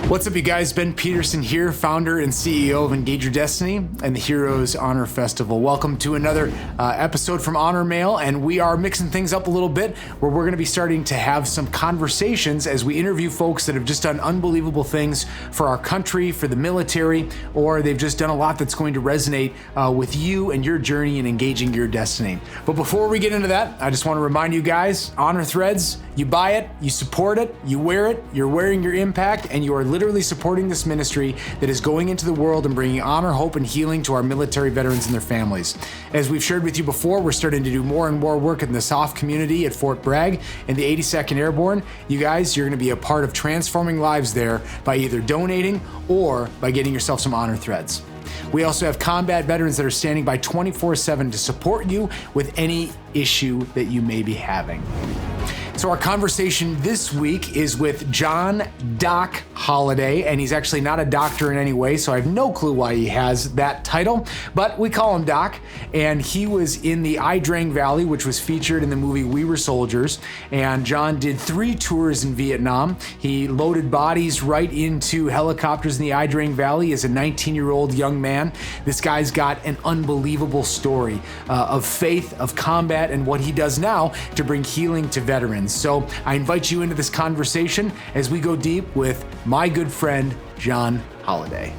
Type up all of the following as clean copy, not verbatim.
What's up, you guys? Ben Peterson here, founder and CEO of Engage Your Destiny and the Heroes Honor Festival. Welcome to another episode from Honor Mail, and we are mixing things up a little bit where we're going to be starting to have some conversations as we interview folks that have just done unbelievable things for our country, for the military, or they've just done a lot that's going to resonate with you and your journey in engaging your destiny. But before we get into that, I just want to remind you guys, Honor Threads, you buy it, you support it, you wear it, you're wearing your impact, and you are literally supporting this ministry that is going into the world and bringing honor, hope, and healing to our military veterans and their families. As we've shared with you before, we're starting to do more and more work in the SOF community at Fort Bragg and the 82nd Airborne. You guys, you're going to be a part of transforming lives there by either donating or by getting yourself some Honor Threads. We also have combat veterans that are standing by 24/7 to support you with any issue that you may be having. So our conversation this week is with John Doc Holladay, and he's actually not a doctor in any way, so I have no clue why he has that title, but we call him Doc, and he was in the Ia Drang Valley, which was featured in the movie We Were Soldiers, and John did 3 tours in Vietnam. He loaded bodies right into helicopters in the Ia Drang Valley as a 19-year-old young man. This guy's got an unbelievable story of faith, of combat, and what he does now to bring healing to veterans. So I invite you into this conversation as we go deep with my good friend, John Holladay.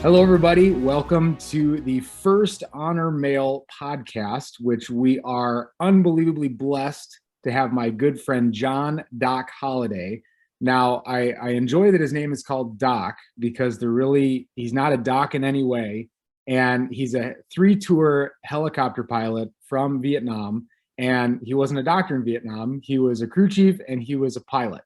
Hello, everybody. Welcome to the first Honor Mail podcast, which we are unbelievably blessed to have my good friend, John Doc Holladay. Now, I enjoy that his name is called Doc because he's not a doc in any way. And he's a 3-tour helicopter pilot from Vietnam. And he wasn't a doctor in Vietnam. He was a crew chief and he was a pilot.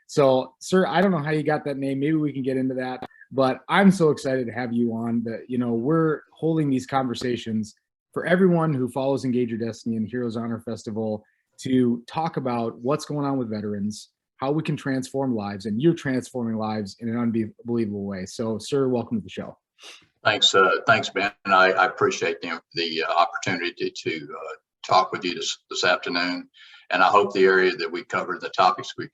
So, sir, I don't know how you got that name. Maybe we can get into that. But I'm so excited to have you on. That we're holding these conversations for everyone who follows Engage Your Destiny and Heroes Honor Festival to talk about what's going on with veterans, how we can transform lives, and you're transforming lives in an unbelievable way. So, sir, welcome to the show. Thanks, Ben. And I appreciate the opportunity to talk with you this afternoon. And I hope the area that we cover, the topics we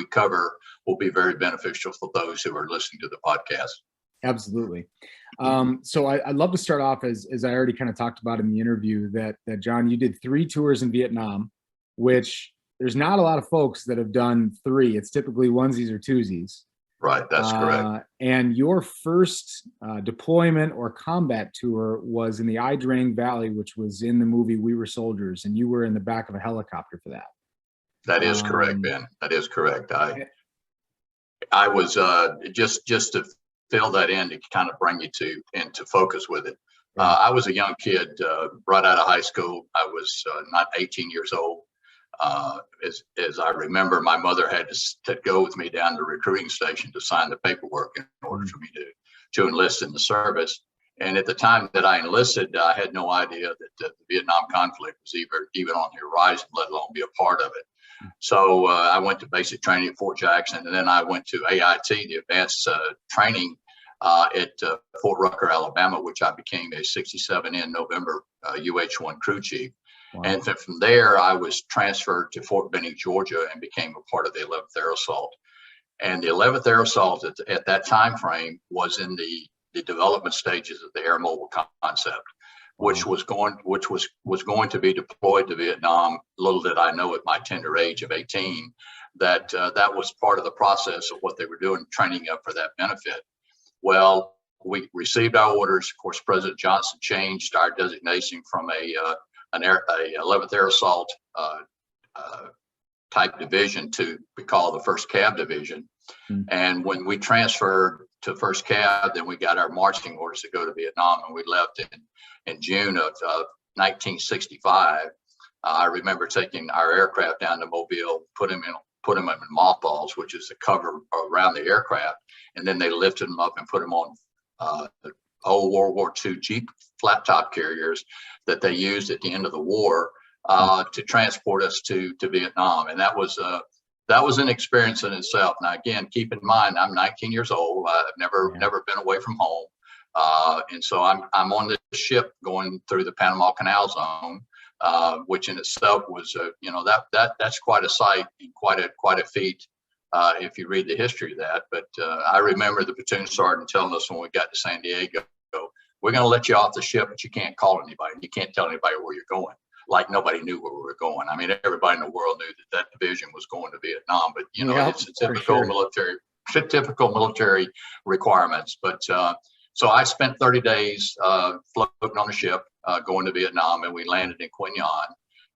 cover will be very beneficial for those who are listening to the podcast. Absolutely. So I'd love to start off, as I already kind of talked about in the interview, that John, you did 3 tours in Vietnam, which there's not a lot of folks that have done 3. It's typically onesies or twosies. Right, that's correct. And your first deployment or combat tour was in the Ia Drang Valley, which was in the movie We Were Soldiers, and you were in the back of a helicopter for that. That is correct, Ben. That is correct. I was just to fill that in to kind of bring you into focus with it. I was a young kid right out of high school. I was not 18 years old. As I remember, my mother had to go with me down to the recruiting station to sign the paperwork in order for me to enlist in the service. And at the time that I enlisted, I had no idea that the Vietnam conflict was even on the horizon, let alone be a part of it. So I went to basic training at Fort Jackson, and then I went to AIT, the advanced training at Fort Rucker, Alabama, which I became a 67N November UH-1 crew chief. Wow. And then from there, I was transferred to Fort Benning, Georgia, and became a part of the 11th Air Assault. And the 11th Air Assault at that time frame was in the development stages of the air mobile concept, which was going to be deployed to Vietnam. Little did I know at my tender age of 18 that that was part of the process of what they were doing, training up for that benefit. Well, we received our orders. Of course, President Johnson changed our designation from an 11th Air Assault type division to be called the 1st Cab Division. Mm-hmm. And when we transferred to 1st Cab, then we got our marching orders to go to Vietnam, and we left in June of 1965. I remember taking our aircraft down to Mobile, put them in mothballs, which is the cover around the aircraft, and then they lifted them up and put them on old World War II Jeep flat top carriers that they used at the end of the war to transport us to Vietnam. And that was an experience in itself. Now, again, keep in mind, I'm 19 years old. I've never been away from home. And so I'm on this ship going through the Panama Canal Zone, which in itself was, that's quite a sight and quite a feat if you read the history of that. But I remember the platoon sergeant telling us when we got to San Diego, we're going to let you off the ship, but you can't call anybody. You can't tell anybody where you're going. Like nobody knew where we were going. I mean, everybody in the world knew that division was going to Vietnam, but it's a typical military requirements. But so I spent 30 days floating on the ship, going to Vietnam, and we landed in Quy Nhon.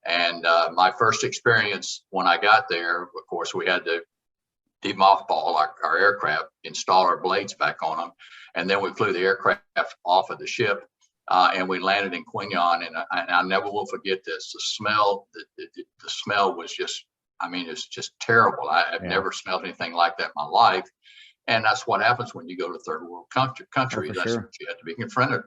And my first experience when I got there, of course, we had to demothball our aircraft, install our blades back on them, and then we flew the aircraft off of the ship, and we landed in Quy Nhon. And I never will forget this. The smell was just, I mean, it's just terrible. I've never smelled anything like that in my life. And that's what happens when you go to third world country. That's what you have to be confronted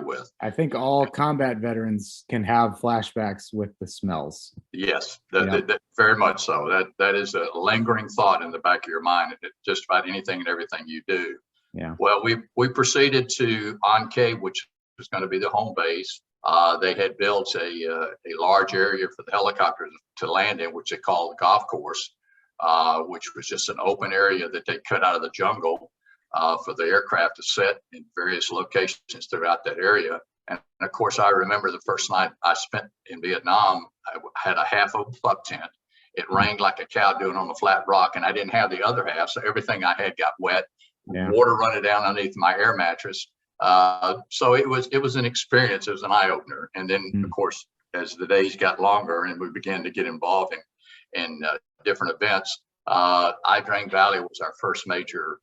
with. I think all combat veterans can have flashbacks with the smells. Yes, that very much so. That is a lingering thought in the back of your mind, just about anything and everything you do. Yeah. Well, we proceeded to An Khê, which was going to be the home base. They had built a large area for the helicopters to land in, which they call the golf course. Which was just an open area that they cut out of the jungle for the aircraft to set in various locations throughout that area. And of course, I remember the first night I spent in Vietnam, I had a half open buck tent. It rained like a cow doing on a flat rock, and I didn't have the other half, so everything I had got wet, water running down underneath my air mattress. So it was an experience. It was an eye opener. And then, of course, as the days got longer and we began to get involved in different events, Ia Drang Valley was our first major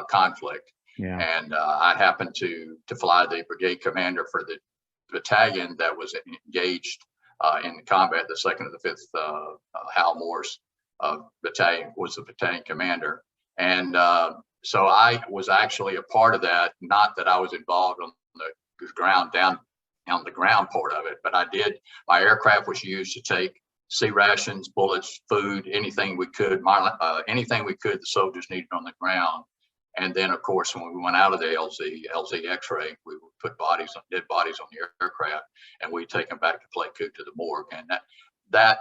conflict. Yeah. And I happened to fly the brigade commander for the battalion that was engaged in combat. The 2nd of the 5th Hal Morse battalion was the battalion commander. And so I was actually a part of that. Not that I was involved on the ground, down on the ground part of it, but I did. My aircraft was used to take sea rations, bullets, food, anything we could, anything we could the soldiers needed on the ground. And then, of course, when we went out of the LZ X-ray, we would put dead bodies on the aircraft, and we'd take them back to Pleiku to the morgue. And that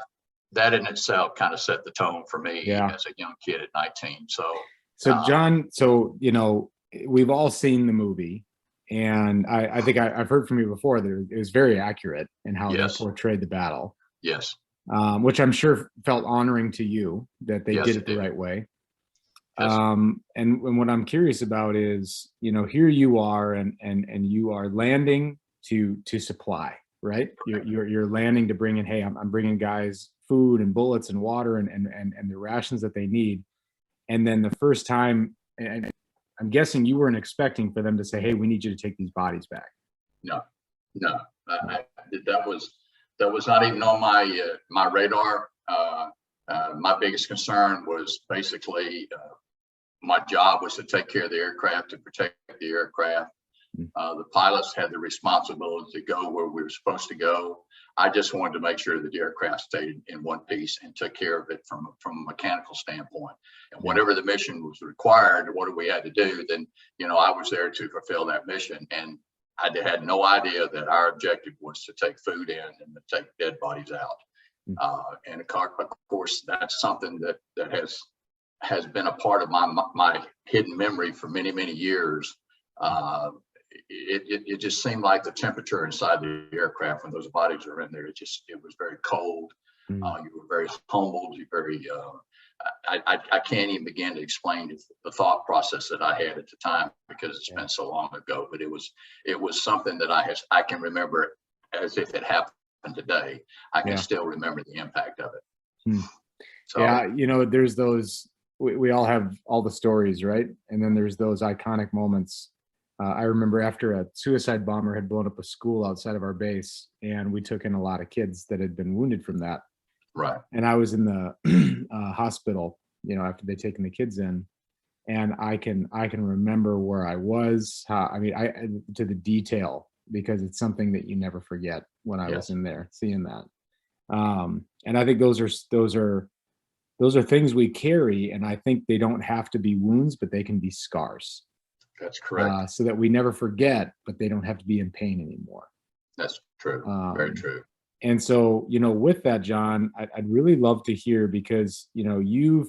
in itself kind of set the tone for me as a young kid at 19. So John, we've all seen the movie, and I think I've heard from you before that it was very accurate in how they portrayed the battle. Yes. Which I'm sure felt honoring to you that they did it the right way. Yes. And what I'm curious about is, here you are and you are landing to supply, right? You're landing to bring in, hey, I'm bringing guys food and bullets and water and the rations that they need. And then the first time, and I'm guessing you weren't expecting for them to say, hey, we need you to take these bodies back. No. That was not even on my radar. My biggest concern was basically my job was to take care of the aircraft, to protect the aircraft. The pilots had the responsibility to go where we were supposed to go. I just wanted to make sure that the aircraft stayed in one piece and took care of it from a mechanical standpoint. And whatever the mission was required, what we had to do, then I was there to fulfill that mission. And I had no idea that our objective was to take food in and to take dead bodies out. And of course, that's something that has been a part of my hidden memory for many, many years. It just seemed like the temperature inside the aircraft when those bodies were in there, it was very cold. You were very humbled. You very, I can't even begin to explain the thought process that I had at the time because it's been so long ago. But it was something that I can remember as if it happened today. I can still remember the impact of it. So, there's those. We all have all the stories, right? And then there's those iconic moments. I remember after a suicide bomber had blown up a school outside of our base, and we took in a lot of kids that had been wounded from that. Right. And I was in the hospital, after they'd taken the kids in, and I can remember where I was, to the detail, because it's something that you never forget when I was in there seeing that. And I think those are things we carry, and I think they don't have to be wounds, but they can be scars. That's correct. So that we never forget, but they don't have to be in pain anymore. That's true. Very true. And so, with that, John, I'd really love to hear, because, you've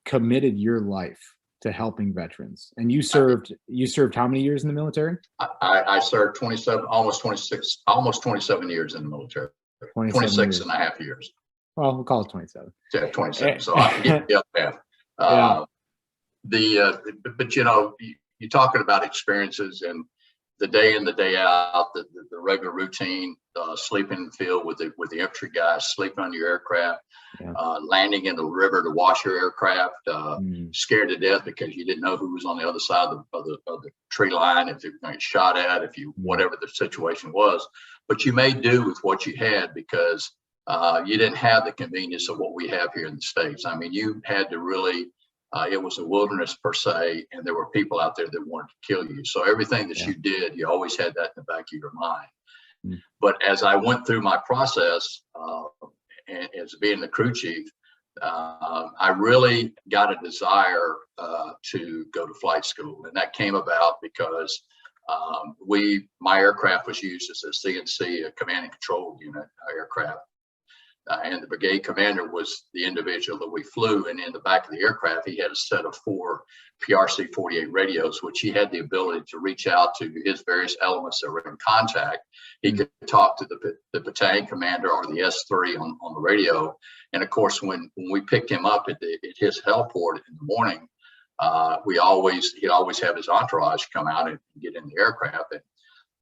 committed your life to helping veterans. And you served how many years in the military? I served 27, almost 27 years in the military. 26 and a half years. Well, we'll call it 27. Yeah, 27. So I can get the other half. But you're talking about experiences and the day in, the day out, the regular routine, sleeping in the field with the infantry guys, sleeping on your aircraft, landing in the river to wash your aircraft, scared to death because you didn't know who was on the other side of the tree line, if you were going to get shot at, whatever the situation was. But you made do with what you had because you didn't have the convenience of what we have here in the States. I mean, you had to really, it was a wilderness per se, and there were people out there that wanted to kill you. So everything that you did, you always had that in the back of your mind. But as I went through my process, and as being the crew chief, I really got a desire to go to flight school. And that came about because my aircraft was used as a CNC, a command and control unit aircraft. And the brigade commander was the individual that we flew. And in the back of the aircraft, he had a set of 4 PRC-48 radios, which he had the ability to reach out to his various elements that were in contact. He could talk to the battalion commander or the S3 on the radio. And of course, when we picked him up at his heliport in the morning, he'd always have his entourage come out and get in the aircraft. And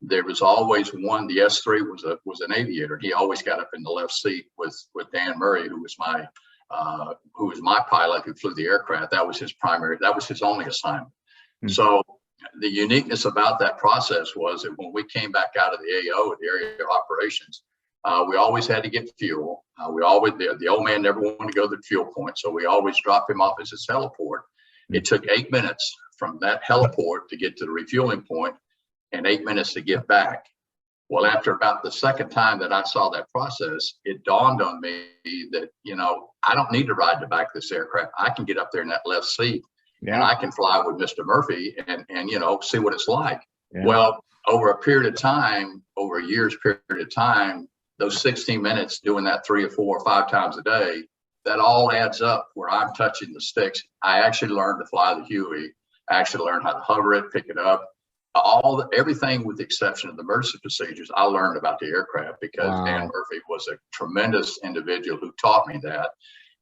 there was always one. The S3 was an aviator. He always got up in the left seat with Dan Murray, who was my pilot who flew the aircraft. That was his only assignment. So the uniqueness about that process was that when we came back out of the AO, the area of operations, we always had to get fuel. The old man never wanted to go to the fuel point, so we always dropped him off at his heliport. It took 8 minutes from that heliport to get to the refueling point, and 8 minutes to get back. Well, after about the second time that I saw that process, it dawned on me that, I don't need to ride the back of this aircraft. I can get up there in that left seat and I can fly with Mr. Murphy and see what it's like. Yeah. Well, over a period of time, over a year's period of time, those 16 minutes doing that 3 or 4 or 5 times a day, that all adds up where I'm touching the sticks. I actually learned to fly the Huey. I actually learned how to hover it, pick it up. Everything with the exception of the emergency procedures, I learned about the aircraft because Dan Murphy was a tremendous individual who taught me that.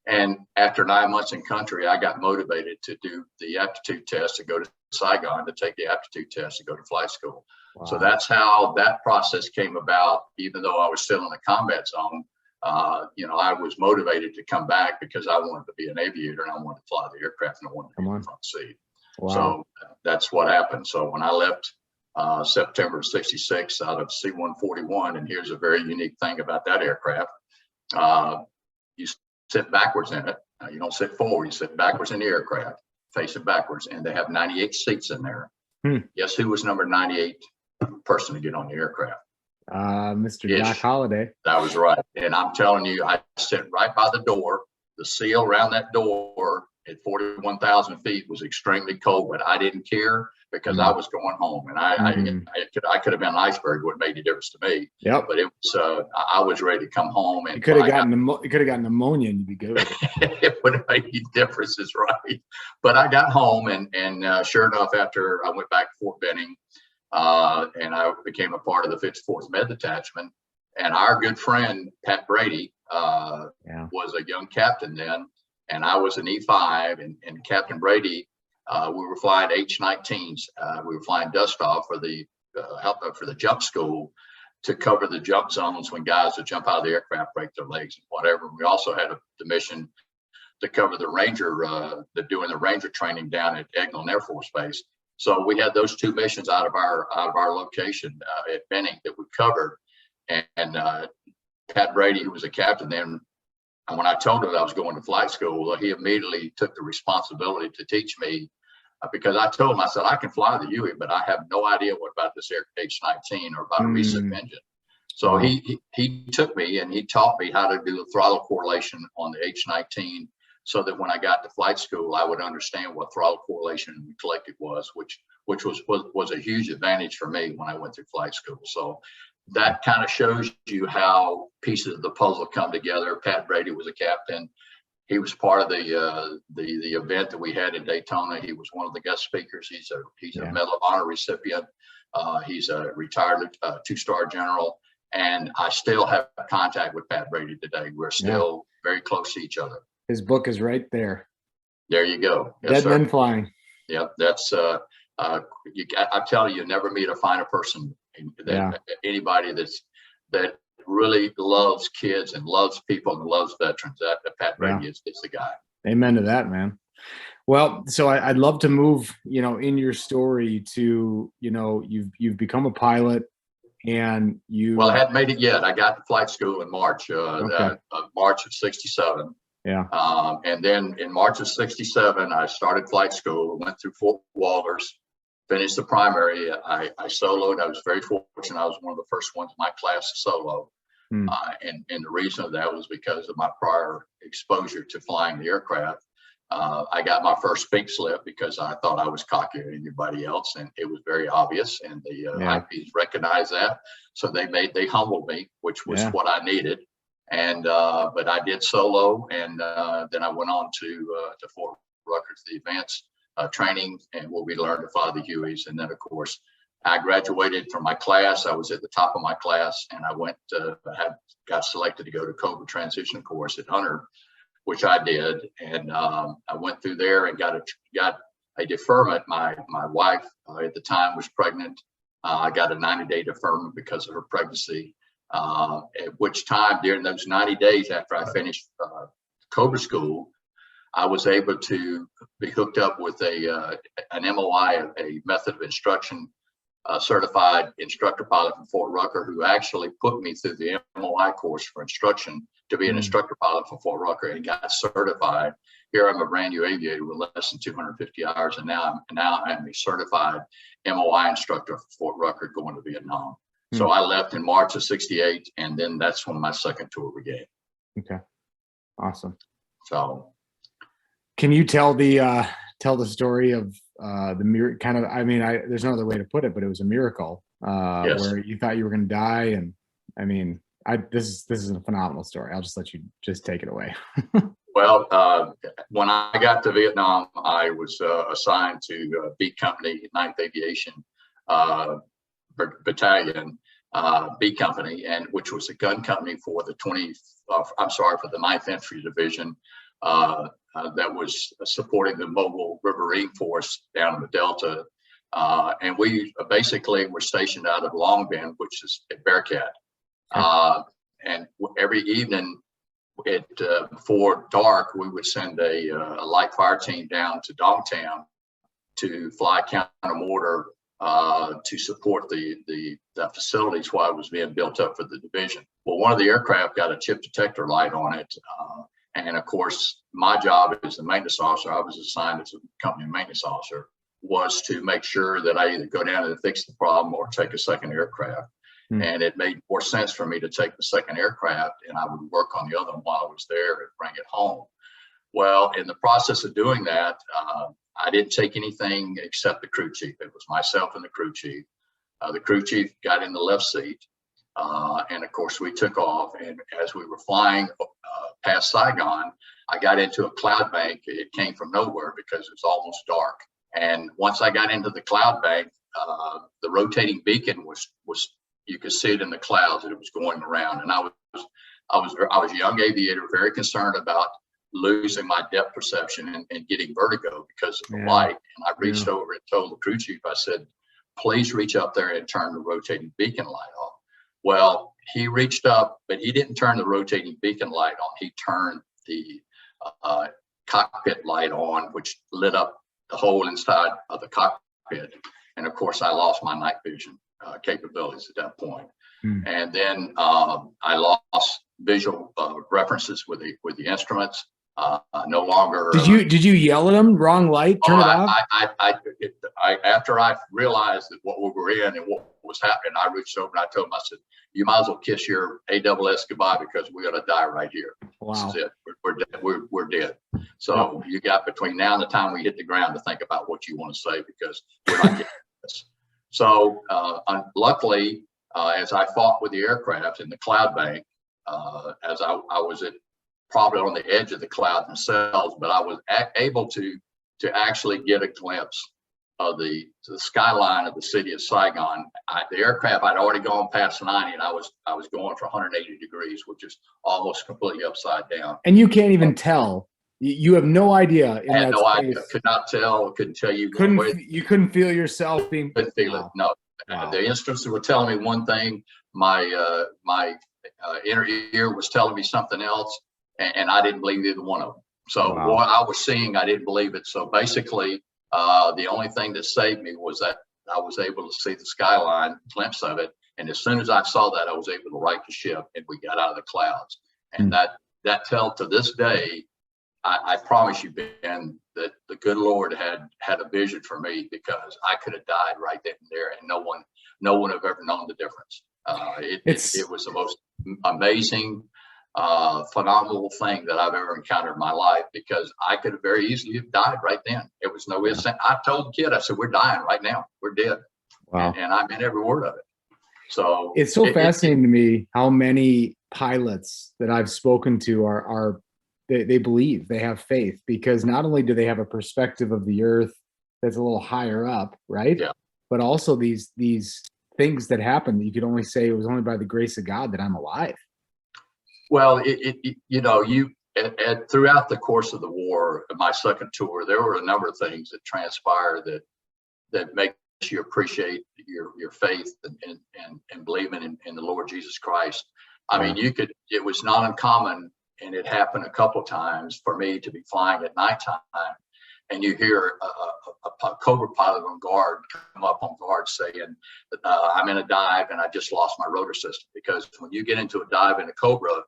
And after 9 months in country, I got motivated to do the aptitude test to go to Saigon, to take the aptitude test to go to flight school. Wow. So that's how that process came about. Even though I was still in the combat zone, I was motivated to come back because I wanted to be an aviator and I wanted to fly the aircraft and I wanted to be in the front seat. Wow. So that's what happened. So when I left September of '66 out of C-141, and here's a very unique thing about that aircraft, you sit backwards in it. You don't sit forward, you sit backwards in the aircraft, facing backwards, and they have 98 seats in there. Guess who was number 98 person to get on the aircraft? Mr. Doc Holladay. That was right. And I'm telling you, I sit right by the door. The seal around that door at 41,000 feet was extremely cold, but I didn't care because I was going home, and I could have been an iceberg. It would have made a difference to me. Yep. But it was I was ready to come home, and you could have gotten pneumonia, and you'd be good. It would have made differences, right? But I got home, and sure enough, after I went back to Fort Benning, and I became a part of the 54th Med Detachment, and our good friend Pat Brady was a young captain then. And I was an E5, and Captain Brady, we were flying H-19s. We were flying dust off for the jump school to cover the jump zones when guys would jump out of the aircraft, break their legs and whatever. We also had the mission to cover the doing the Ranger training down at Eglin Air Force Base. So we had those 2 missions out of our location at Benning that we covered. And Pat Brady, who was a captain then, and when I told him that I was going to flight school, he immediately took the responsibility to teach me because I told him, I said, I can fly the Huey, but I have no idea what about this H-19 or about a recip engine. So he took me and he taught me how to do a throttle correlation on the H-19 so that when I got to flight school, I would understand what throttle correlation and collective was, which was a huge advantage for me when I went through flight school. So that kind of shows you how pieces of the puzzle come together. Pat Brady was a captain. he was part of the event that we had in Daytona. He was one of the guest speakers. He's a Medal of Honor recipient. He's a retired 2-star general, and I still have contact with Pat Brady today. We're still very close to each other. His book is right there. There you go. Yes, Dead Men Flying. Yep, that's I'm telling you, never meet a finer person than anybody that really loves kids and loves people and loves veterans. That Pat Brady is the guy. Amen to that, man. Well, so I'd love to move, in your story to, you've become a pilot, and you. Well, I hadn't made it yet. I got to flight school in March, March of '67. Yeah. And then in March of '67, I started flight school, went through Fort Walters, finished the primary. I soloed. I was very fortunate. I was one of the first ones in my class to solo. And the reason of that was because of my prior exposure to flying the aircraft. I got my first pink slip because I thought I was cockier than anybody else, and it was very obvious. And the IPs recognized that, so they humbled me, which was what I needed. And but I did solo, and then I went on to Fort Rucker, the advanced training, and where we learned to fly the Hueys. And then, of course, I graduated from my class. I was at the top of my class, and I went got selected to go to Cobra transition course at Hunter, which I did. And I went through there and got a deferment. My wife at the time was pregnant. I got a 90-day deferment because of her pregnancy. At which time, during those 90 days after I finished Cobra school, I was able to be hooked up with an MOI, a method of instruction, certified instructor pilot from Fort Rucker, who actually put me through the MOI course for instruction to be an instructor pilot for Fort Rucker, and got certified. Here I'm a brand new aviator with less than 250 hours, and now I'm a certified MOI instructor for Fort Rucker going to Vietnam. So I left in March of '68, and then that's when my second tour began. Okay, awesome. So, can you tell the story of the miracle? Kind of, I mean, there's no other way to put it, but it was a miracle where you thought you were going to die, and I mean, this is a phenomenal story. I'll just let you just take it away. Well, when I got to Vietnam, I was assigned to B Company, 9th Aviation Battalion, B Company, and which was a gun company for the for the 9th Infantry Division that was supporting the Mobile Riverine Force down in the Delta. And we basically were stationed out of Long Bend, which is at Bearcat. And every evening before dark, we would send a light fire team down to Dongtown to fly counter mortar to support the facilities while it was being built up for the division. Well, one of the aircraft got a chip detector light on it. And of course, my job as the maintenance officer, I was assigned as a company maintenance officer, was to make sure that I either go down and fix the problem or take a second aircraft. And it made more sense for me to take the second aircraft, and I would work on the other one while I was there and bring it home. Well, in the process of doing that, I didn't take anything except the crew chief. It was myself and the crew chief. The crew chief got in the left seat, and of course we took off. And as we were flying past Saigon, I got into a cloud bank. It came from nowhere because it was almost dark. And once I got into the cloud bank, the rotating beacon was you could see it in the clouds that it was going around. And I was a young aviator, very concerned about losing my depth perception and getting vertigo because of the light. And I reached over and told the crew chief, I said, please reach up there and turn the rotating beacon light off. Well, he reached up, but he didn't turn the rotating beacon light on. He turned the cockpit light on, which lit up the whole inside of the cockpit. And of course, I lost my night vision capabilities at that point. And then I lost visual references with the instruments. No longer. Did you yell at him? Wrong light. Turn it off. After I realized that what we were in and what was happening, I reached over and I told him, I said, "You might as well kiss your ASS goodbye because we're going to die right here. Wow. This is it. We're dead. So you got between now and the time we hit the ground to think about what you want to say because we're not getting this." So luckily, as I fought with the aircraft in the cloud bank, as I was at probably on the edge of the cloud themselves, but I was able to actually get a glimpse of the skyline of the city of Saigon. The aircraft, I'd already gone past 90, and I was going for 180 degrees, which is almost completely upside down. And you can't even tell. You have no idea. I had no idea. Could not tell. Couldn't tell you. You couldn't feel yourself being. Couldn't feel it. No. Wow. The instruments were telling me one thing. My inner ear was telling me something else, and I didn't believe either one of them. So wow. What I was seeing, I didn't believe it. So basically, the only thing that saved me was that I was able to see the skyline, glimpse of it, and as soon as I saw that, I was able to right the ship, and we got out of the clouds. And that till to this day, I promise you, Ben, that the good Lord had a vision for me, because I could have died right then and there, and no one have ever known the difference. It was the most amazing, phenomenal thing that I've ever encountered in my life, because I could have very easily have died right then. It was no way. I told the kid, I said, we're dying right now. We're dead. Wow. And I meant every word of it. So it's so fascinating to me how many pilots that I've spoken to they believe, they have faith, because not only do they have a perspective of the earth that's a little higher up, right? Yeah. But also these things that happen that you could only say it was only by the grace of God that I'm alive. Well, throughout the course of the war, my second tour, there were a number of things that transpired that makes you appreciate your faith and believing in the Lord Jesus Christ. I mean, it was not uncommon, and it happened a couple of times for me to be flying at nighttime, and you hear a Cobra pilot on guard come up on guard saying, I'm in a dive and I just lost my rotor system. Because when you get into a dive in a Cobra,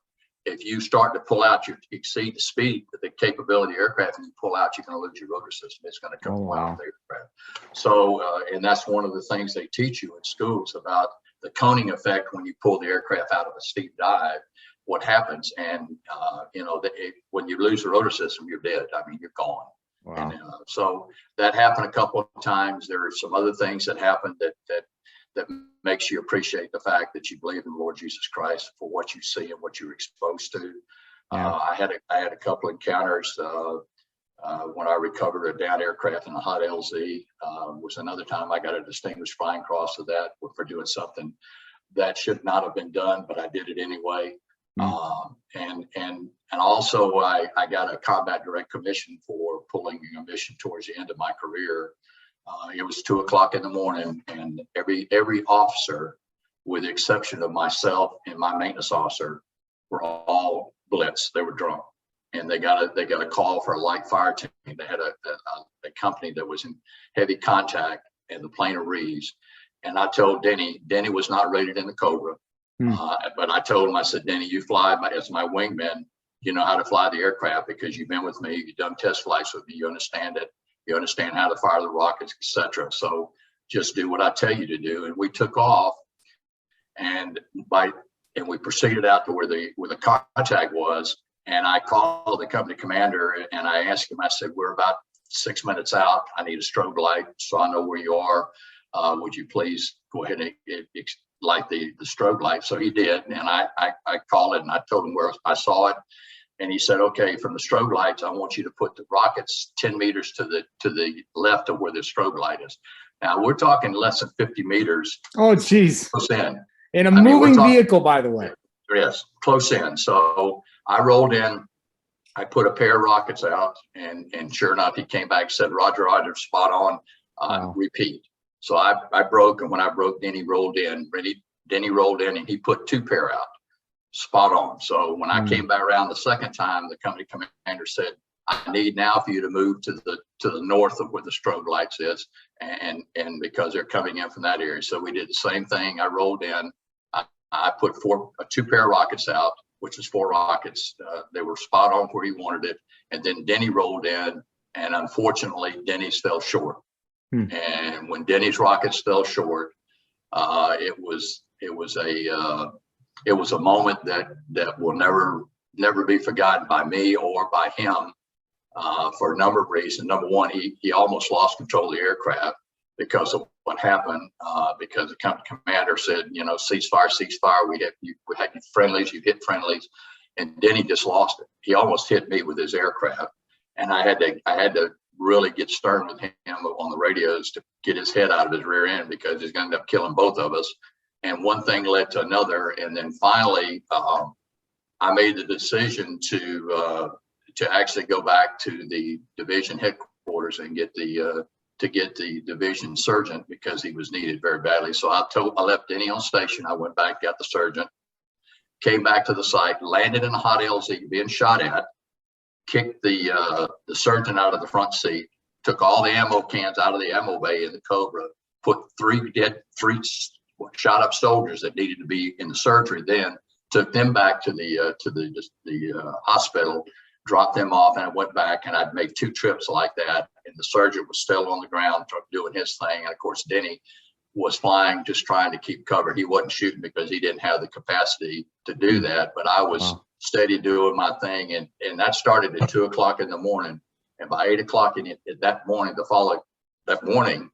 if you start to pull out, you exceed the speed, the capability of the aircraft, and you pull out, you're going to lose your rotor system. It's going to come out of the aircraft. So, and that's one of the things they teach you in schools about the coning effect when you pull the aircraft out of a steep dive, what happens. And, when you lose the rotor system, you're dead. I mean, you're gone. Wow. And so that happened a couple of times. There are some other things that happened that makes you appreciate the fact that you believe in the Lord Jesus Christ for what you see and what you're exposed to. Yeah. I had a couple encounters when I recovered a downed aircraft in a hot LZ. Was another time I got a distinguished flying cross for that, for doing something that should not have been done, but I did it anyway. And also I got a combat direct commission for pulling a mission towards the end of my career. It was 2 o'clock in the morning, and every officer, with the exception of myself and my maintenance officer, were all blitzed. They were drunk, and they got a call for a light fire team. They had a company that was in heavy contact, and the plane of Reeves. And I told Denny was not rated in the Cobra. But I told him, I said, Denny, you fly as my wingman. You know how to fly the aircraft because you've been with me. You've done test flights with me. You understand it. You understand how to fire the rockets, etc. So just do what I tell you to do. And we took off, and we proceeded out to where the contact was. And I called the company commander, and I asked him. I said, we're about 6 minutes out. I need a strobe light so I know where you are. Would you please go ahead and light the strobe light? So he did, and I called it, and I told him where I saw it, and he said, okay, from the strobe lights, I want you to put the rockets 10 meters to the left of where the strobe light is. Now we're talking less than 50 meters. Oh, geez. Close in. In a moving vehicle, by the way. Yes, close in. So I rolled in, I put a pair of rockets out, and sure enough, he came back and said, Roger, spot on, wow. Repeat. So I broke, and when I broke, Denny rolled in. Denny rolled in, and he put 2 pair out, spot on. So when I came back around the second time, the company commander said, I need now for you to move to the north of where the strobe lights is, and because they're coming in from that area. So we did the same thing. I rolled in. I put 2 pair of rockets out, which is 4 rockets. They were spot on where he wanted it. And then Denny rolled in, and unfortunately, Denny's fell short. And when Denny's rockets fell short, it was a moment that will never be forgotten by me or by him, for a number of reasons. Number one, he almost lost control of the aircraft because of what happened. Because the company commander said, ceasefire. We had friendlies. You hit friendlies, and Denny just lost it. He almost hit me with his aircraft, and I had to really get stern with him on the radios to get his head out of his rear end, because he's going to end up killing both of us. And one thing led to another, and then finally I made the decision to actually go back to the division headquarters and get the division surgeon, because he was needed very badly. So I left Denny on station. I went back, got the surgeon, came back to the site, landed in a hot LZ being shot at, kicked the surgeon out of the front seat, took all the ammo cans out of the ammo bay in the Cobra, put three shot up soldiers that needed to be in the surgery, then took them back to the hospital, dropped them off, and I went back, and I'd made 2 trips like that, and the surgeon was still on the ground doing his thing. And of course, Denny was flying, just trying to keep cover. He wasn't shooting because he didn't have the capacity to do that, but I was steady doing my thing. And that started at 2 o'clock in the morning. And by 8 o'clock that morning,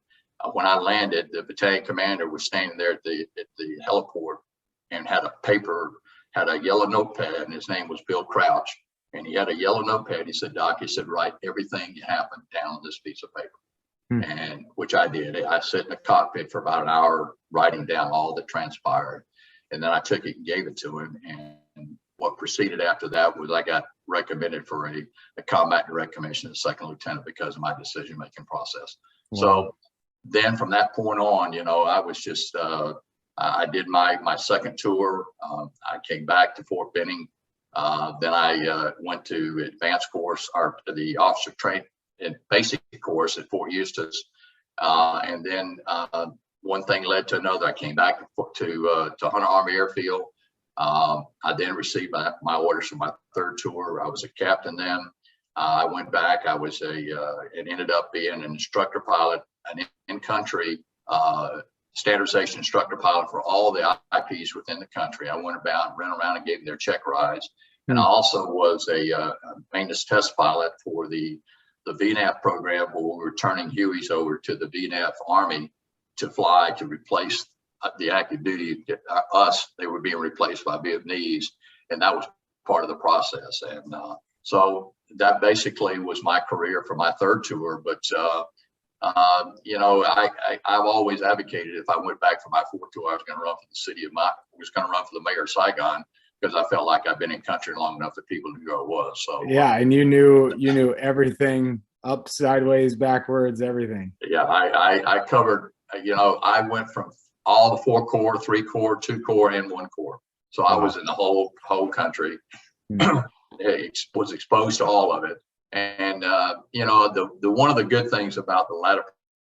when I landed, the battalion commander was standing there at the heliport and had a yellow notepad, and his name was Bill Crouch. And he had a yellow notepad. He said, "Doc," he said, "write everything that happened down on this piece of paper." And which I did. I sat in the cockpit for about an hour writing down all that transpired. And then I took it and gave it to him. And what proceeded after that was I got recommended for a combat direct commission as second lieutenant because of my decision-making process. Wow. So then from that point on, I was just, I did my second tour. I came back to Fort Benning. Then I went to advanced course, or the officer training and basic course at Fort Eustis. And then one thing led to another. I came back to Hunter Army Airfield. I then received my orders for my third tour. I was a captain then. I went back. I was it ended up being an instructor pilot, an in-country standardization instructor pilot for all the IPs within the country. I went about, ran around, and gave them their check rides. And I also was a maintenance test pilot for the VNAF program, where we were turning Hueys over to the VNAF Army to fly to replace the active duty us. They were being replaced by Vietnamese, and that was part of the process. And so that basically was my career for my third tour. But I've always advocated, if I went back for my fourth tour, I was going to run for the mayor of Saigon, because I felt like I've been in country long enough that people knew who I was. So yeah, and you knew everything, up, sideways, backwards, everything. Yeah, I covered. I went from all the 4 corps, 3 corps, 2 corps, and 1 corps. So I was in the whole country. Was exposed to all of it. And the one of the good things about the latter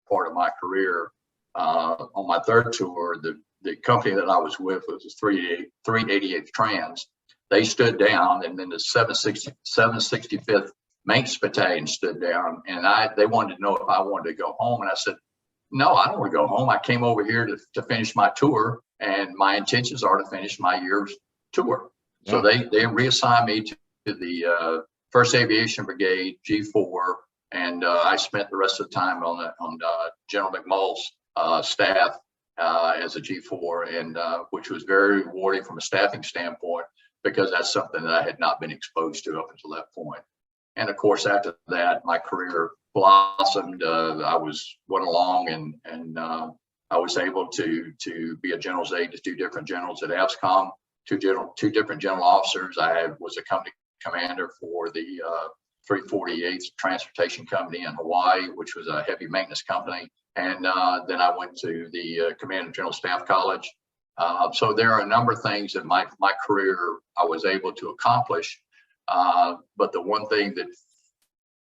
part of my career, on my third tour, the company that I was with was 388th Trans. They stood down, and then the 765th Maintenance Battalion stood down, and they wanted to know if I wanted to go home. And I said, no, I don't want to go home. I came over here to finish my tour, and my intentions are to finish my year's tour. Yeah. So they reassigned me to the 1st Aviation Brigade, G4, and I spent the rest of the time on General McMull's staff as a G4, and which was very rewarding from a staffing standpoint, because that's something that I had not been exposed to up until that point. And of course, after that, my career blossomed. I went along, and I was able to be a general's aide to 2 different generals at AFSCOM, 2 different general officers. I was a company commander for the 348th Transportation Company in Hawaii, which was a heavy maintenance company. And then I went to the Command of General Staff College. So there are a number of things in my career I was able to accomplish. But the one thing that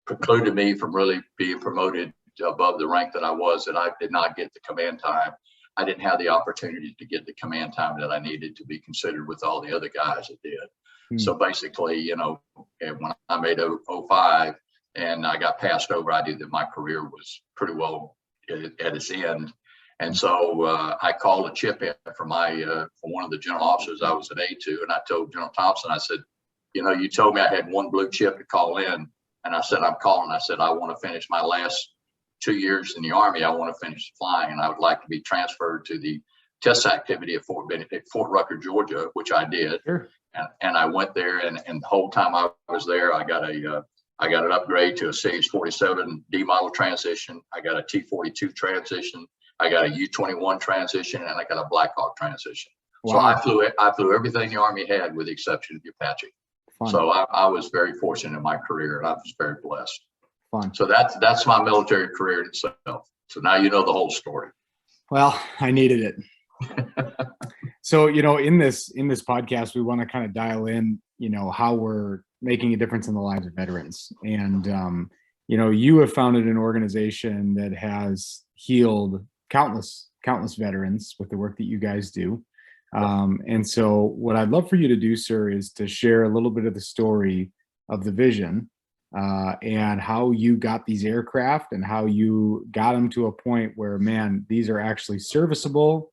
precluded me from really being promoted above the rank that I was, that I did not get the command time. I didn't have the opportunity to get the command time that I needed to be considered with all the other guys that did. So basically, when I made 05 and I got passed over, I knew that my career was pretty well at its end. And so I called a chip in for one of the general officers I was an aide to, and I told General Thompson, I said, you told me I had 1 blue chip to call in, and I said, I'm calling. I said, I want to finish my last 2 years in the Army. I want to finish flying, and I would like to be transferred to the test activity at Fort Rucker, Georgia, which I did. Sure. and I went there, and the whole time I was there, I got an upgrade to a Series 47 D model transmission. I got a T42 transmission. I got a U21 transmission, and I got a Blackhawk transmission. Wow. So I flew everything the Army had, with the exception of the Apache. Fun. So I was very fortunate in my career, and I was very blessed. Fun. So that's my military career in itself. So now you know the whole story. Well, I needed it. So, in this podcast, we want to kind of dial in, how we're making a difference in the lives of veterans. And, you have founded an organization that has healed countless veterans with the work that you guys do. And so what I'd love for you to do, sir, is to share a little bit of the story of the vision and how you got these aircraft and how you got them to a point where, man, these are actually serviceable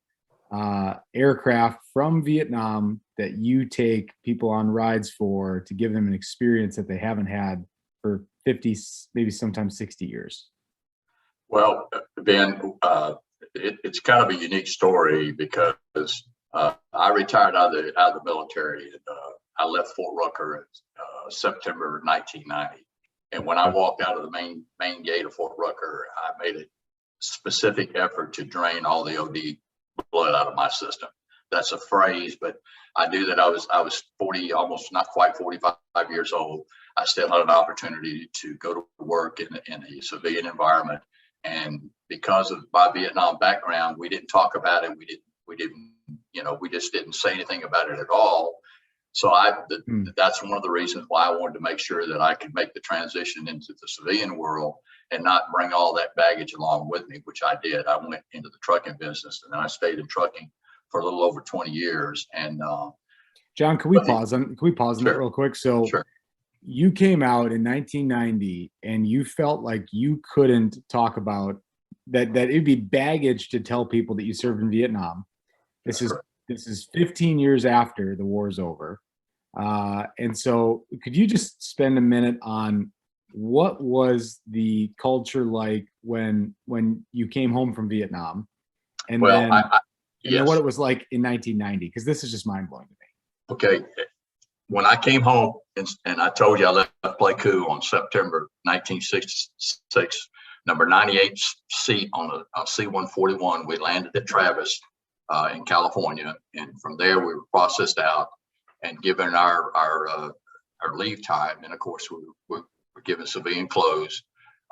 aircraft from Vietnam that you take people on rides for, to give them an experience that they haven't had for 50, maybe sometimes 60 years. Well, Ben, it's kind of a unique story because I retired out of the military, and I left Fort Rucker in September 1990. And when I walked out of the main gate of Fort Rucker, I made a specific effort to drain all the OD blood out of my system. That's a phrase, but I knew that I was 40, almost not quite 45 years old. I still had an opportunity to go to work in a civilian environment. And because of my Vietnam background, we didn't talk about it. We just didn't say anything about it at all. So that's one of the reasons why I wanted to make sure that I could make the transition into the civilian world and not bring all that baggage along with me, which I did. I went into the trucking business, and then I stayed in trucking for a little over 20 years. And John, can we pause on that real quick? So sure. You came out in 1990 and you felt like you couldn't talk about that it'd be baggage to tell people that you served in Vietnam. This is 15 years after the war's over. And so could you just spend a minute on what was the culture like when you came home from Vietnam? And then what it was like in 1990, because this is just mind-blowing to me. Okay. When I came home, and I told you I left Pleiku on September 1966, number 98 seat on a C-141, we landed at Travis in California. And from there, we were processed out and given our leave time. And of course, we were given civilian clothes.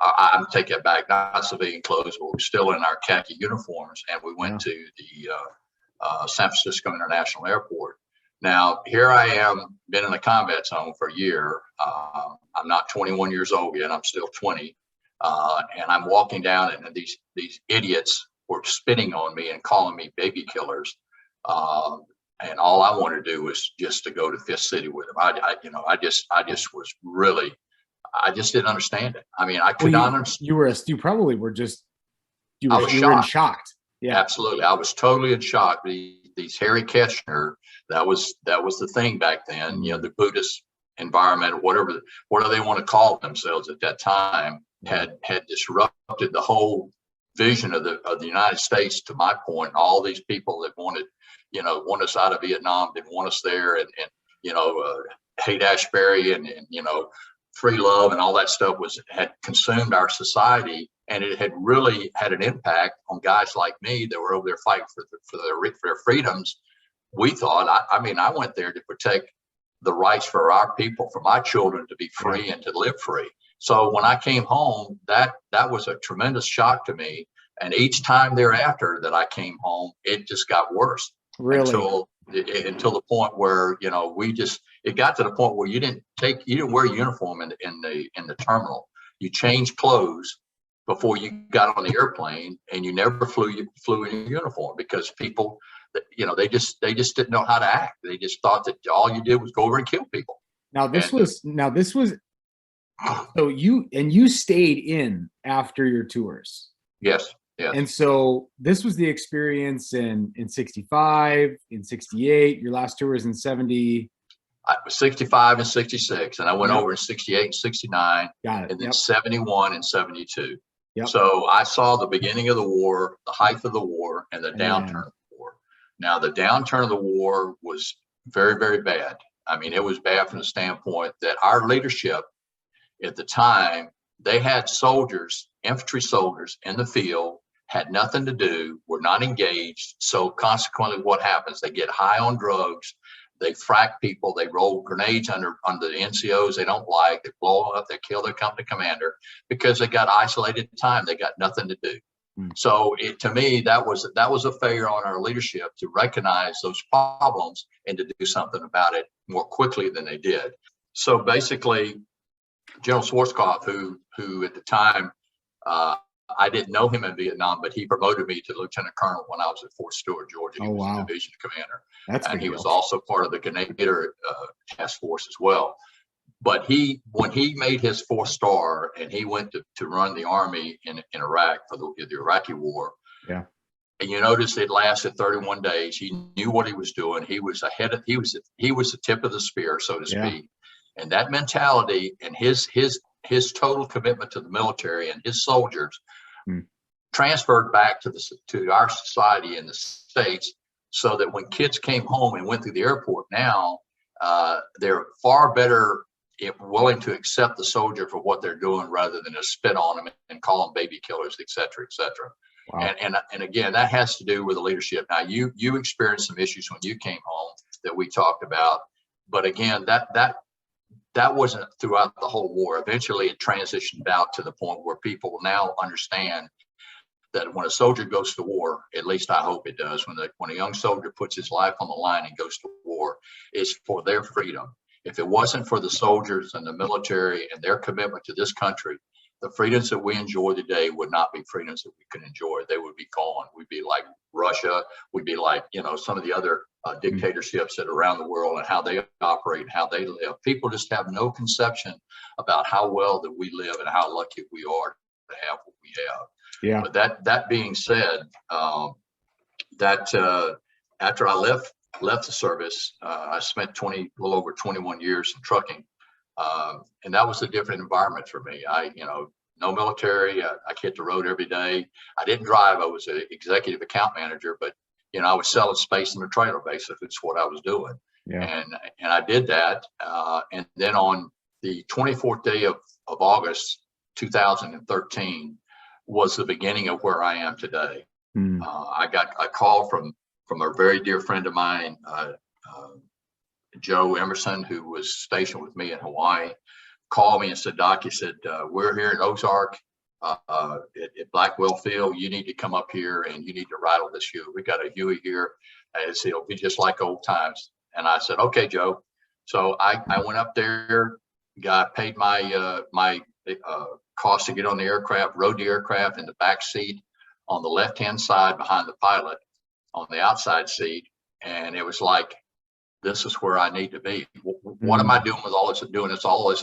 I'm taking it back, not civilian clothes, but we're still in our khaki uniforms. And we went to the San Francisco International Airport. Now, here I am, been in the combat zone for a year. I'm not 21 years old yet. I'm still 20. And I'm walking down, and these idiots were spitting on me and calling me baby killers. And all I wanted to do was just to go to Fifth City with them. I just didn't understand it. I mean, I could not understand. You were in shocked. Yeah, absolutely. I was totally in shock. These Harry Ketchner, that was the thing back then. The Buddhist environment, whatever they want to call themselves at that time, had disrupted the whole vision of the United States. To my point, all these people that wanted us out of Vietnam, didn't want us there, and Haight-Ashbury and free love and all that stuff had consumed our society, and it had really had an impact on guys like me that were over there fighting for their freedoms. We thought, I went there to protect the rights for our people, for my children to be free and to live free. So when I came home, that was a tremendous shock to me. And each time thereafter that I came home, it just got worse. Really? Until the point where, it got to the point where you didn't wear a uniform in the terminal. You changed clothes before you got on the airplane, and you never flew in a uniform, because people, they just didn't know how to act. They just thought that all you did was go over and kill people. This was so you stayed in after your tours. Yes. Yes. And so this was the experience in 65, in 68, your last tour was in 70. 65 and 66, and I went over in 68 and 69. Got it. And then 71 and 72. Yep. So I saw the beginning of the war, the height of the war, and the downturn of the war. Now, the downturn of the war was very, very bad. I mean, it was bad from the standpoint that our leadership at the time, they had soldiers, infantry soldiers in the field, had nothing to do, were not engaged. So consequently, what happens? They get high on drugs, they frack people, they roll grenades under the NCOs they don't like, they blow them up, they kill their company commander because they got isolated time, they got nothing to do. So to me, that was a failure on our leadership to recognize those problems and to do something about it more quickly than they did. So basically, General Schwarzkopf, who at the time, I didn't know him in Vietnam, but he promoted me to lieutenant colonel when I was at Fort Stewart, Georgia. He was the division commander, and he was also part of the Grenadier task force as well. But when he made his 4th star and he went to run the army in Iraq for the Iraqi war, yeah, and you notice it lasted 31 days. He knew what he was doing. He was he was the tip of the spear, so to speak. And that mentality and his total commitment to the military and his soldiers transferred back to our society in the States, so that when kids came home and went through the airport now, they're far better willing to accept the soldier for what they're doing rather than to spit on them and call them baby killers, et cetera, et cetera. Wow. And again, that has to do with the leadership. Now, you experienced some issues when you came home that we talked about, but again, that wasn't throughout the whole war. Eventually, it transitioned out to the point where people now understand that when a soldier goes to war, at least I hope it does, when a young soldier puts his life on the line and goes to war, it's for their freedom. If it wasn't for the soldiers and the military and their commitment to this country, the freedoms that we enjoy today would not be freedoms that we can enjoy. They would be gone. We'd be like Russia. We'd be like, some of the other dictatorships that are around the world and how they operate and how they live. People just have no conception about how well that we live and how lucky we are to have what we have. Yeah. But that being said, after I left the service, I spent a little over 21 years in trucking. And that was a different environment for me. No military, I hit the road every day. I didn't drive. I was an executive account manager, but I was selling space in the trailer. Basically, it's what I was doing. Yeah. And I did that. And then on the 24th day of August, 2013 was the beginning of where I am today. I got a call from a very dear friend of mine, Joe Emerson, who was stationed with me in Hawaii, called me and said, Doc, he said, we're here in Ozark at Blackwell Field. You need to come up here and you need to rattle this Huey. We got a Huey here. And it'll be just like old times. And I said, okay, Joe. So I went up there, paid my cost to get on the aircraft, rode the aircraft in the back seat on the left-hand side behind the pilot on the outside seat. And it was like, this is where I need to be. What am I doing with all this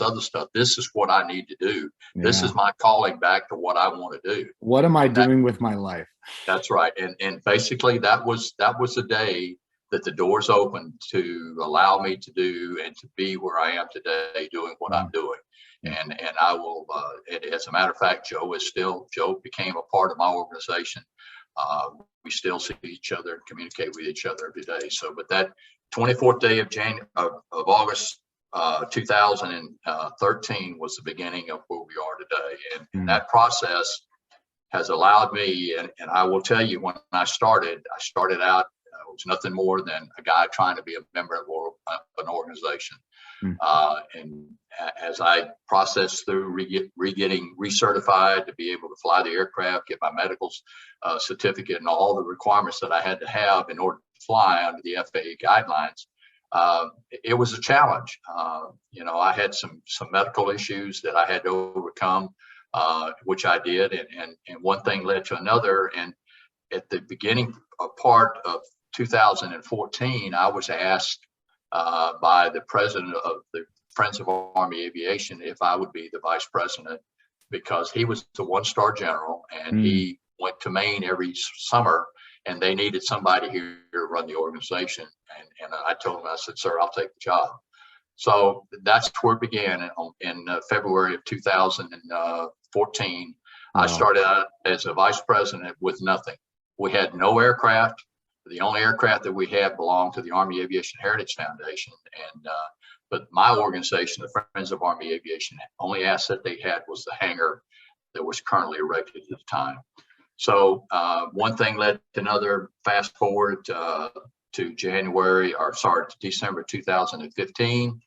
other stuff? This is what I need to do. Yeah. This is my calling back to what I want to do. What am I doing with my life? That's right. And basically that was the day that the doors opened to allow me to do and to be where I am today, doing what I'm doing. And I will, as a matter of fact, Joe became a part of my organization. We still see each other and communicate with each other every day. So, but that 24th day of August 2013 was the beginning of where we are today. And that process has allowed me, and I will tell you, when I started out, it was nothing more than a guy trying to be a member of an organization. And as I processed through getting recertified to be able to fly the aircraft, get my medical certificate and all the requirements that I had to have in order to fly under the FAA guidelines, it was a challenge. I had some medical issues that I had to overcome, which I did, and one thing led to another. And at the beginning part of 2014, I was asked by the president of the Friends of Army Aviation if I would be the vice president, because he was the one-star general and he went to Maine every summer and they needed somebody here to run the organization. And I told him, I said, sir, I'll take the job. So that's where it began in February of 2014. I started out as a vice president with nothing. We had no aircraft. The only aircraft that we had belonged to the Army Aviation Heritage Foundation, and but my organization, the Friends of Army Aviation, the only asset they had was the hangar that was currently erected at the time. So one thing led to another. Fast forward to December 2015.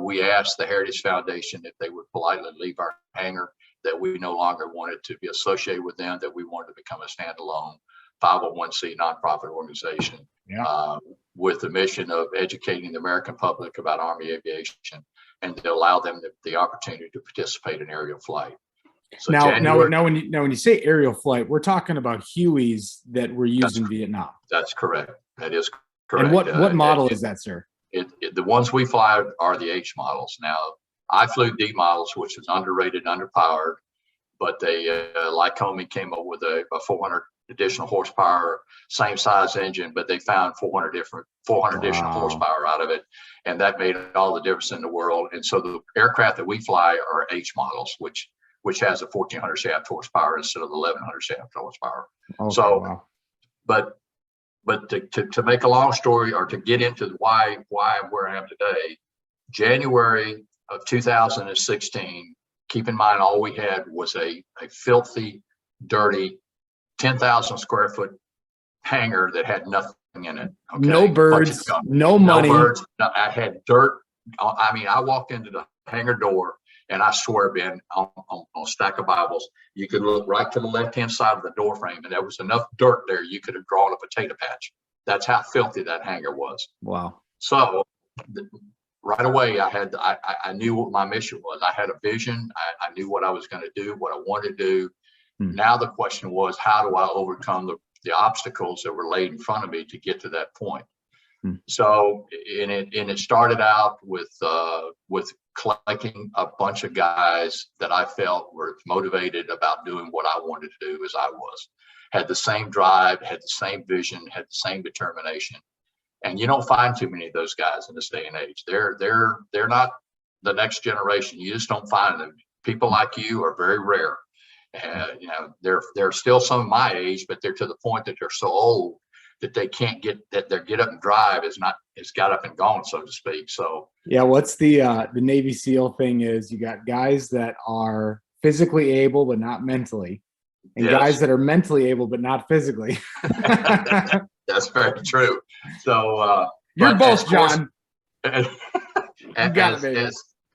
We asked the Heritage Foundation if they would politely leave our hangar, that we no longer wanted to be associated with them, that we wanted to become a standalone 501c nonprofit organization, with the mission of educating the American public about Army aviation and to allow them the opportunity to participate in aerial flight. So now, when you say aerial flight, we're talking about Hueys that were used in Vietnam. That's correct. That is correct. And what model is that, sir? The ones we fly are the H models. Now, I flew D models, which is underrated, underpowered, but they, Lycoming came up with a 400 additional horsepower, same size engine, but they found 400 additional horsepower out of it. And that made all the difference in the world. And so the aircraft that we fly are H models, which has a 1400 shaft horsepower instead of the 1100 shaft horsepower. Okay, so, but to make a long story, or to get into why where I am today, January of 2016, keep in mind, all we had was a filthy, dirty, 10,000 square foot hangar that had nothing in it. Okay? No birds, no money. No birds. No, I had dirt. I mean, I walked into the hangar door, and I swear, Ben, on a stack of Bibles, you could look right to the left-hand side of the door frame, and there was enough dirt there you could have drawn a potato patch. That's how filthy that hangar was. Wow. So right away, I knew what my mission was. I had a vision. I knew what I was going to do, what I wanted to do. Now the question was, how do I overcome the obstacles that were laid in front of me to get to that point? So, it started out with collecting a bunch of guys that I felt were motivated about doing what I wanted to do as I was, had the same drive, had the same vision, had the same determination. And you don't find too many of those guys in this day and age. They're not the next generation. You just don't find them. People like you are very rare. And they're still some of my age, but they're to the point that they're so old that they can't their get up and drive is got up and gone, so to speak. So yeah, what's the Navy SEAL thing is you got guys that are physically able but not mentally, and guys that are mentally able but not physically. That's very true. So you're both, John.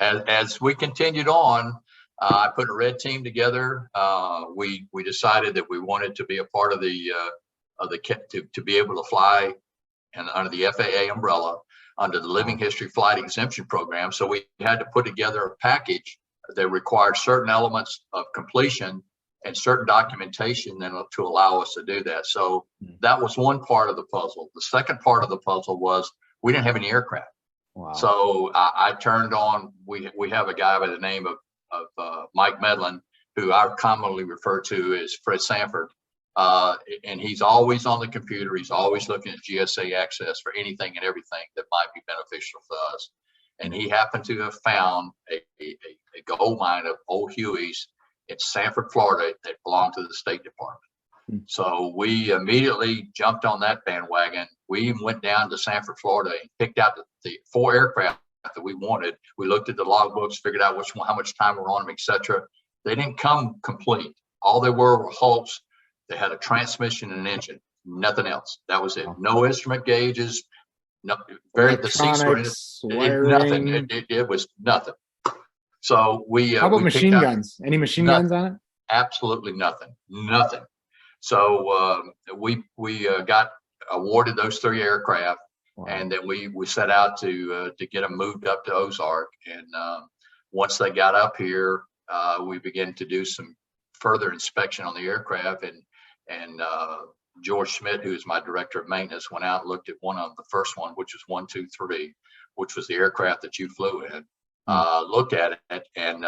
As we continued on, I put a red team together. We decided that we wanted to be a part of to be able to fly and under the FAA umbrella, under the Living History Flight Exemption Program. So we had to put together a package that required certain elements of completion and certain documentation to allow us to do that. So that was one part of the puzzle. The second part of the puzzle was we didn't have any aircraft. Wow. So I turned on, we have a guy by the name of Mike Medlin, who I commonly refer to as Fred Sanford. And he's always on the computer. He's always looking at GSA access for anything and everything that might be beneficial to us. And he happened to have found a gold mine of old Hueys in Sanford, Florida, that belonged to the State Department. So we immediately jumped on that bandwagon. We even went down to Sanford, Florida, and picked out the 4 aircraft that we wanted. We looked at the logbooks, figured out how much time we're on them, etc. They didn't come complete. All they were hulks. They had a transmission and an engine, nothing else. That was it. No instrument gauges, the seats were nothing. It was nothing. So how about machine guns? Any machine guns on it? Absolutely nothing. So we got awarded those 3 aircraft. Wow. And then we set out to get them moved up to Ozark. And once they got up here, we began to do some further inspection on the aircraft. And George Schmidt, who is my director of maintenance, went out and looked at the first one, which was 123, which was the aircraft that you flew in. Looked at it and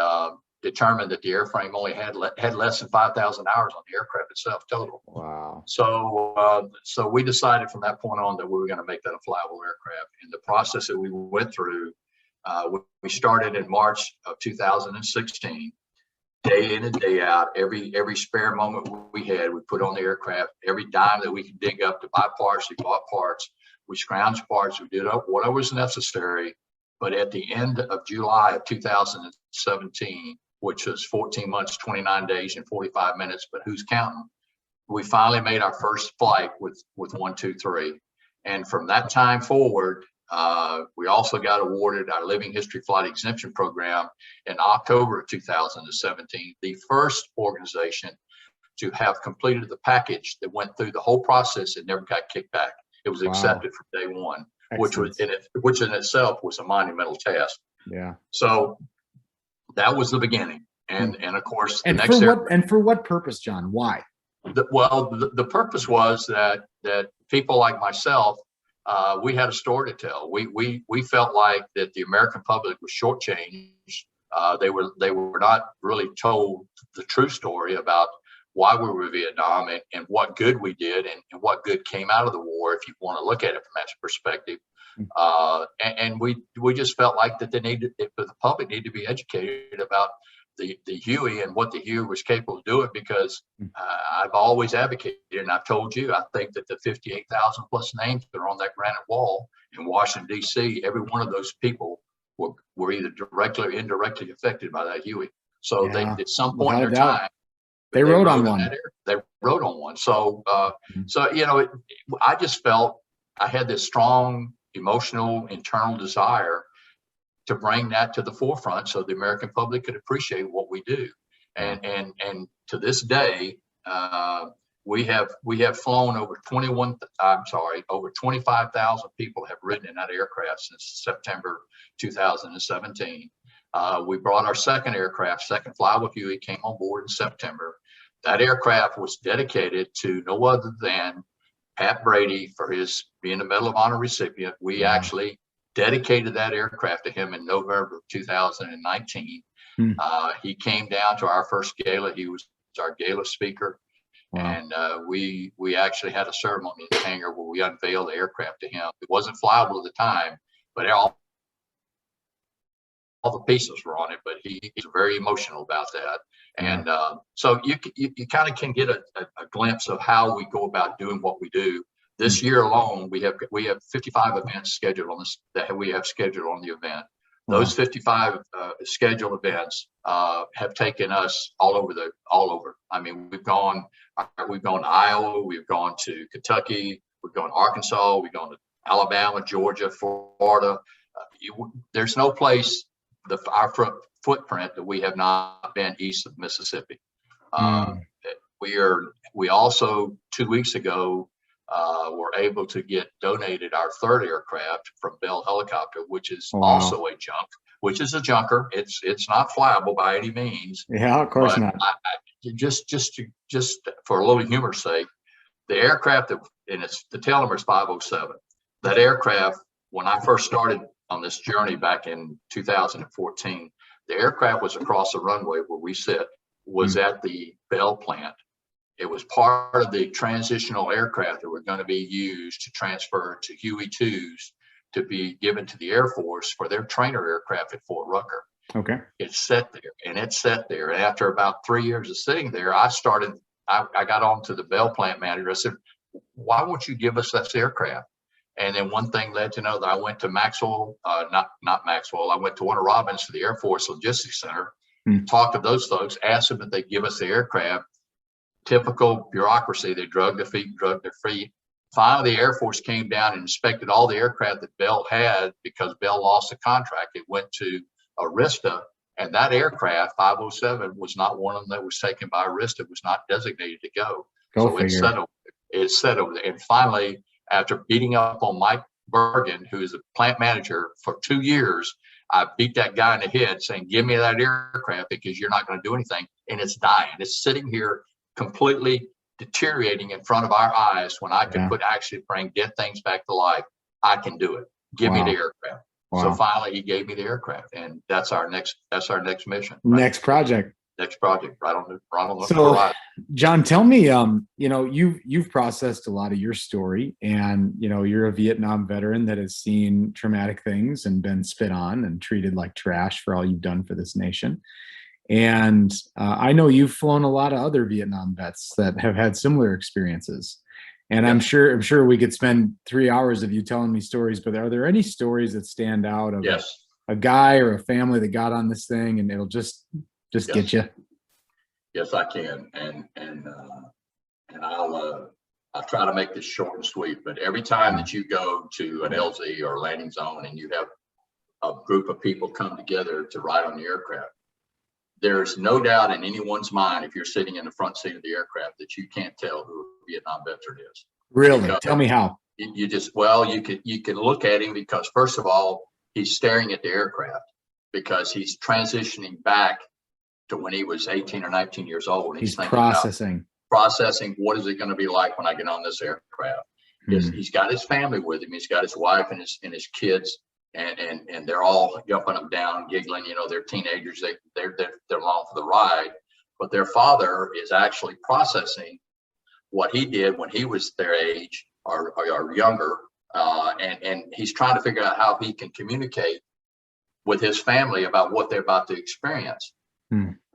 determined that the airframe only had less than 5,000 hours on the aircraft itself total. Wow. So we decided from that point on that we were going to make that a flyable aircraft. And the process that we went through, we started in March of 2016. day in and day out. Every spare moment we had, we put on the aircraft. Every dime that we could dig up to buy parts, we bought parts. We scrounged parts. We did whatever was necessary. But at the end of July of 2017, which was 14 months, 29 days, and 45 minutes, but who's counting? We finally made our first flight with 123. And from that time forward, we also got awarded our Living History Flight Exemption Program in October of 2017, the first organization to have completed the package that went through the whole process and never got kicked back. It was accepted from day one, which in itself was a monumental task. Yeah. So that was the beginning. And of course, and for what purpose, John? Why? The purpose was that people like myself, we had a story to tell. We felt like that the American public was shortchanged. They were not really told the true story about why we were in Vietnam and what good we did and what good came out of the war, if you want to look at it from that perspective. And we just felt like that the public needed to be educated about the Huey and what the Huey was capable of doing, because I've always advocated, and I've told you, I think that the 58,000 plus names that are on that granite wall in Washington, D.C., every one of those people were either directly or indirectly affected by that Huey. So they, at some point in their time, they rode on one. They rode on one. So, I just felt I had this strong emotional internal desire to bring that to the forefront so the American public could appreciate what we do. And to this day, we have flown over 25,000 people have ridden in that aircraft since September 2017. We brought our second Flyable Huey, came on board in September. That aircraft was dedicated to no other than Pat Brady for his being a Medal of Honor recipient. We actually dedicated that aircraft to him in November of 2019. He came down to our first gala. He was our gala speaker. And we actually had a ceremony in the hangar where we unveiled the aircraft to him. It wasn't flyable at the time, but all the pieces were on it, but he's very emotional about that. And so you kind of can get a glimpse of how we go about doing what we do. This year alone, we have 55 events scheduled on this that we have scheduled on the event. Those 55 scheduled events have taken us all over. I mean, we've gone to Iowa, we've gone to Kentucky, we've gone to Arkansas, we've gone to Alabama, Georgia, Florida. There's no place our footprint that we have not been east of Mississippi. We also 2 weeks ago were able to get donated our third aircraft from Bell Helicopter, which is also a junker. It's not flyable by any means. Yeah, of course not. Just for a little humor's sake, the aircraft the tail number is 507. That aircraft, when I first started on this journey back in 2014, the aircraft was across the runway where we sit, was at the Bell plant. It was part of the transitional aircraft that were going to be used to transfer to Huey-2s to be given to the Air Force for their trainer aircraft at Fort Rucker. Okay. It sat there. And after about 3 years of sitting there, I got on to the Bell plant manager. I said, why won't you give us this aircraft? And then one thing led to another. I went to Maxwell, not Maxwell. I went to Warner Robins to the Air Force Logistics Center, talked to those folks, asked them if they'd give us the aircraft. Typical bureaucracy, they drug their feet. Finally, the Air Force came down and inspected all the aircraft that Bell had because Bell lost the contract. It went to Arista, and that aircraft, 507, was not one of them that was taken by Arista. It was not designated to go. So it sat over there. And finally, after beating up on Mike Bergen, who is the plant manager for 2 years, I beat that guy in the head saying, give me that aircraft because you're not going to do anything. And it's dying. It's sitting here completely deteriorating in front of our eyes when I could actually bring dead things back to life. I can do it. Give me the aircraft. So finally he gave me the aircraft, and that's our next mission. Right? Next project, right on the So horizon. John, tell me, you've processed a lot of your story, and you're a Vietnam veteran that has seen traumatic things and been spit on and treated like trash for all you've done for this nation. And I know you've flown a lot of other Vietnam vets that have had similar experiences. And Yes. I'm sure we could spend 3 hours of you telling me stories, but are there any stories that stand out of Yes. a guy or a family that got on this thing and it'll just Yes. get you? Yes, I can. And I'll try to make this short and sweet, but every time that you go to an LZ or landing zone and you have a group of people come together to ride on the aircraft, there's no doubt in anyone's mind, if you're sitting in the front seat of the aircraft, that you can't tell who a Vietnam veteran is. Really? Because Tell me how. you just, well, you can look at him because first of all, he's staring at the aircraft because he's transitioning back to when he was 18 or 19 years old. And He's thinking processing what is it going to be like when I get on this aircraft. He's got his family with him. He's got his wife and his kids, and they're all jumping up and down, giggling. You know, they're teenagers. They're along for the ride, but their father is actually processing what he did when he was their age or younger, and he's trying to figure out how he can communicate with his family about what they're about to experience.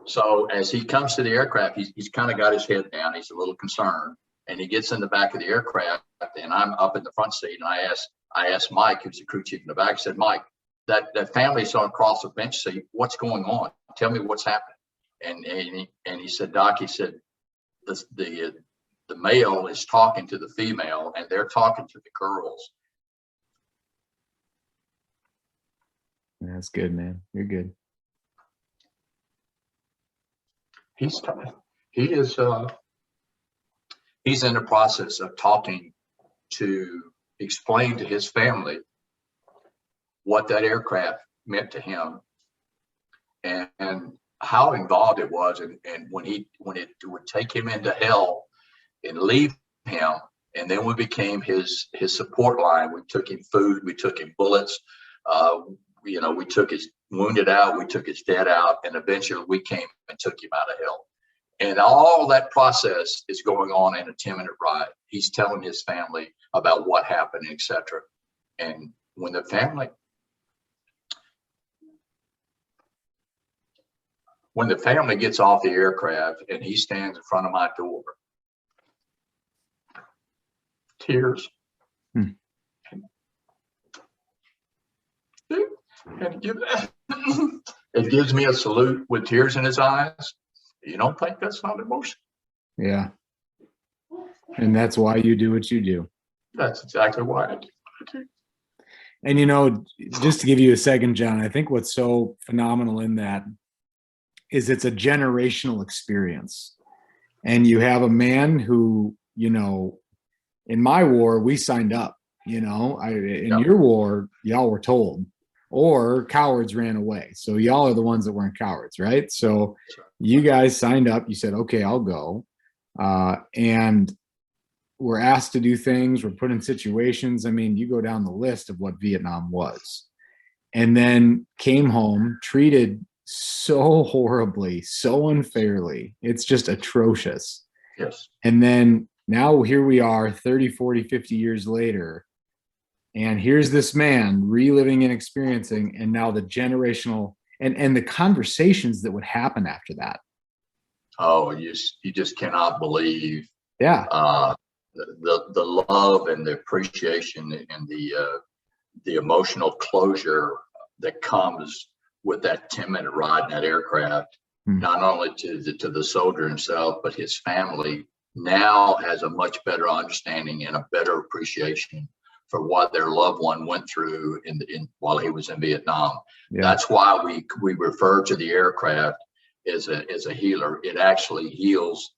So as he comes to the aircraft, he's kind of got his head down. He's a little concerned, and he gets in the back of the aircraft, and I'm up in the front seat, and I asked Mike, who's the crew chief in the back, I said, Mike, that family's on across the bench seat. What's going on? Tell me what's happening. And he said, Doc, he said, the male is talking to the female, and they're talking to the girls. That's good, man. You're good. He's in the process of talking to explain to his family what that aircraft meant to him and how involved it was, and when it would take him into hell and leave him, and then we became his support line. We took him food, we took him bullets, we took his wounded out, we took his dead out, and eventually we came and took him out of hell. And all that process is going on in a 10-minute ride. He's telling his family about what happened, etc. And when the family gets off the aircraft and he stands in front of my door, tears. And it gives me a salute with tears in his eyes. You don't think that's not emotion? Yeah. And that's why you do what you do. That's exactly why I do what I do. And, just to give you a second, John, I think what's so phenomenal in that is it's a generational experience. And you have a man who, in my war, we signed up, in your war, y'all were told, or cowards ran away. So y'all are the ones that weren't cowards, right? So you guys signed up, you said, okay, I'll go. And we're asked to do things, we're put in situations. I mean, you go down the list of what Vietnam was, and then came home, treated so horribly, so unfairly. It's just atrocious. Yes. And then now here we are 30, 40, 50 years later. And here's this man reliving and experiencing, and now the generational and the conversations that would happen after that. Oh, you just cannot believe. Yeah. The love and the appreciation and the emotional closure that comes with that 10-minute ride in that aircraft, not only to the soldier himself, but his family now has a much better understanding and a better appreciation for what their loved one went through while he was in Vietnam. Yeah. That's why we refer to the aircraft as a healer. It actually heals,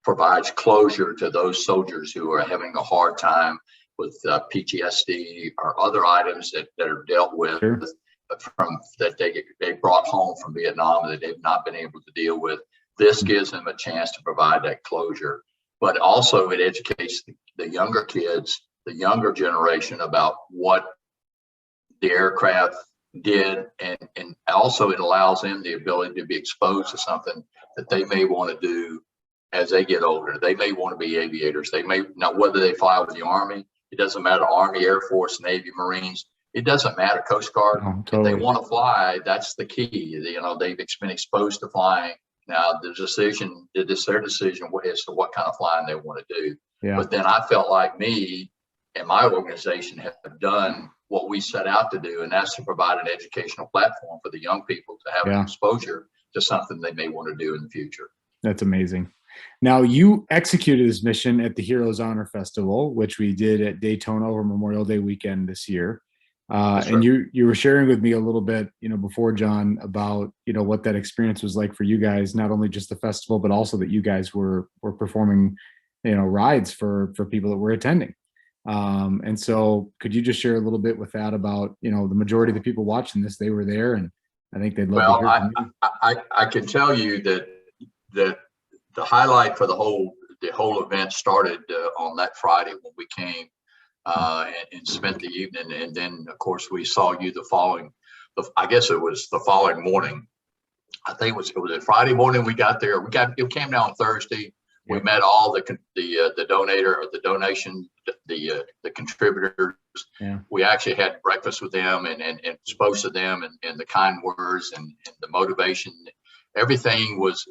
provides closure to those soldiers who are having a hard time with PTSD or other items that are dealt with. Sure. That they brought home from Vietnam that they've not been able to deal with. This gives them a chance to provide that closure, but also it educates the younger kids, the younger generation, about what the aircraft did, and also it allows them the ability to be exposed to something that they may want to do as they get older. They may want to be aviators. They may not, whether they fly with the Army, it doesn't matter, Army, Air Force, Navy, Marines, it doesn't matter. Coast Guard, Oh, if they totally. want to fly, that's the key. They've been exposed to flying. Now the decision, it is their decision as to what kind of flying they want to do. Yeah. But then I felt like me and my organization have done what we set out to do, and that's to provide an educational platform for the young people to have an exposure to something they may want to do in the future. That's amazing. Now, you executed this mission at the Heroes Honor Festival, which we did at Daytona over Memorial Day weekend this year. And you were sharing with me a little bit, before, John, about, what that experience was like for you guys, not only just the festival, but also that you guys were performing, rides for people that were attending. And so could you just share a little bit with that about, the majority of the people watching this, they were there, and I think they'd love to hear from you. I can tell you that the highlight for the whole event started on that Friday when we came and spent the evening, and then of course we saw you I guess it was the following morning. I think it was a Friday morning we got there. It came down on Thursday. We met all the contributors. Yeah. We actually had breakfast with them and spoke to them and the kind words and the motivation. Everything was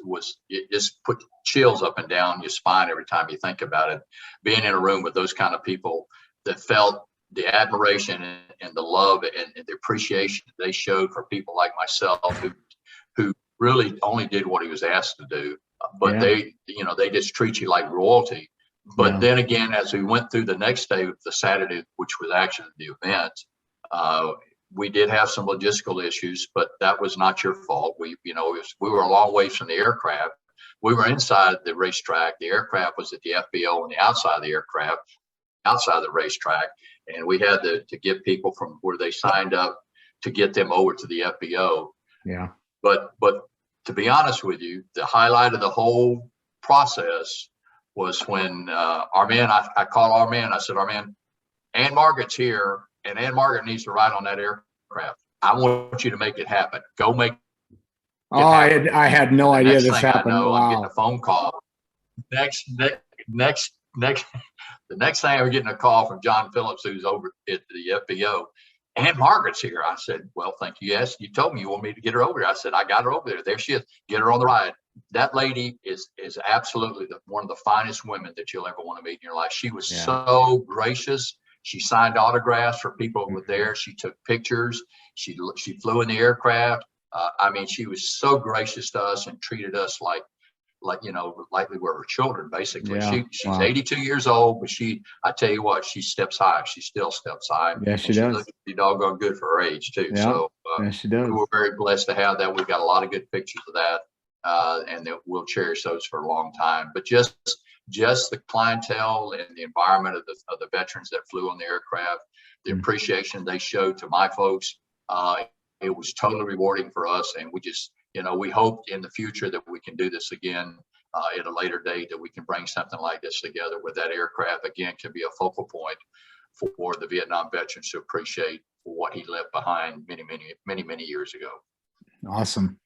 it just put chills up and down your spine every time you think about it. Being in a room with those kind of people that felt the admiration and the love and the appreciation they showed for people like myself who really only did what he was asked to do. But they just treat you like royalty. But then again, as we went through the next day, the Saturday, which was actually the event, we did have some logistical issues, but that was not your fault. We were a long ways from the aircraft. We were inside the racetrack. The aircraft was at the FBO on the outside of the aircraft, outside of the racetrack, and we had to get people from where they signed up to get them over to the FBO. Yeah. But to be honest with you, the highlight of the whole process was when our man, I called our man. I said, our man, Ann Margaret's here, and Ann Margaret needs to ride on that aircraft. I want you to make it happen. Go make it happen. I had no idea this happened. Wow. I'm getting a phone call. The next thing I'm getting a call from John Phillips, who's over at the FBO. Ann Margaret's here. I said, well, thank you. Yes, you told me you want me to get her over there. I said, I got her over there. There she is. Get her on the ride. That lady is absolutely one of the finest women that you'll ever want to meet in your life. She was so gracious. She signed autographs for people who were there. She took pictures. She flew in the aircraft. She was so gracious to us and treated us like we were her children, basically. Yeah. She's 82 years old, but I tell you what, she steps high. She still steps high. Yeah, she does. She looks pretty doggone good for her age too. Yeah. So she does. we were very blessed to have that. We've got a lot of good pictures of that, and that we'll cherish those for a long time. But just the clientele and the environment of the veterans that flew on the aircraft, the appreciation they showed to my folks, it was totally rewarding for us. And we just, we hope in the future that we can do this again at a later date, that we can bring something like this together where that aircraft again can be a focal point for the Vietnam veterans to appreciate what he left behind many years ago. Awesome.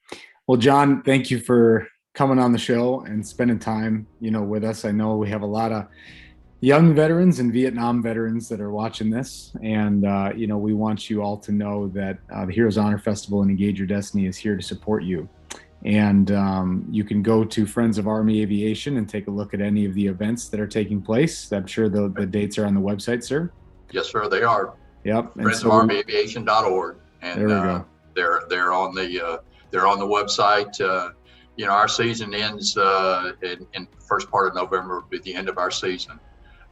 Well, John, thank you for coming on the show and spending time, with us. I know we have a lot of young veterans and Vietnam veterans that are watching this. And, we want you all to know that the Heroes Honor Festival and Engage Your Destiny is here to support you. And you can go to Friends of Army Aviation and take a look at any of the events that are taking place. I'm sure the dates are on the website, sir. Yes, sir, they are. Yep. FriendsofArmyAviation.org. And there we go. They're on the website. Our season ends in the first part of November, will be the end of our season.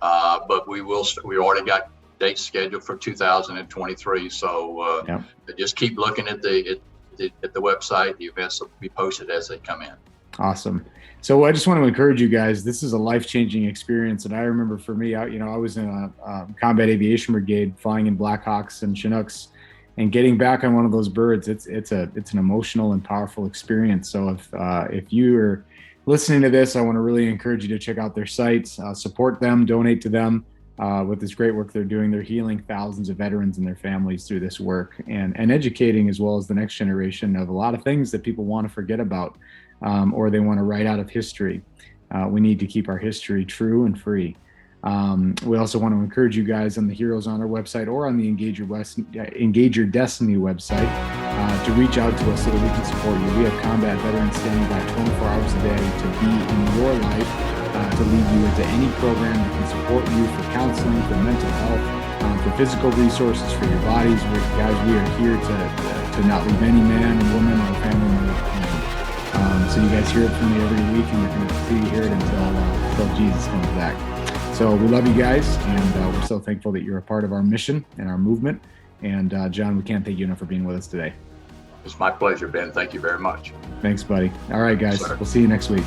But we already got dates scheduled for 2023. So just keep looking at the website. The events will be posted as they come in. Awesome. So I just want to encourage you guys. This is a life-changing experience. And I remember for me, I was in a combat aviation brigade flying in Blackhawks and Chinooks, and getting back on one of those birds, it's an emotional and powerful experience. So if you are listening to this, I want to really encourage you to check out their sites, support them, donate to them with this great work they're doing. They're healing thousands of veterans and their families through this work, and educating as well as the next generation of a lot of things that people want to forget about or they want to write out of history. We need to keep our history true and free. We also want to encourage you guys on the Heroes Honor website or on the Engage Your Destiny website to reach out to us so that we can support you. We have combat veterans standing by 24 hours a day to be in your life, to lead you into any program that can support you for counseling, for mental health, for physical resources, for your bodies. Guys, we are here to not leave any man, woman, or family member behind. So you guys hear it from me every week, and you're going to continue to hear it until Jesus comes back. So we love you guys, and we're so thankful that you're a part of our mission and our movement. And John, we can't thank you enough for being with us today. It's my pleasure, Ben. Thank you very much. Thanks, buddy. All right, guys. We'll see you next week.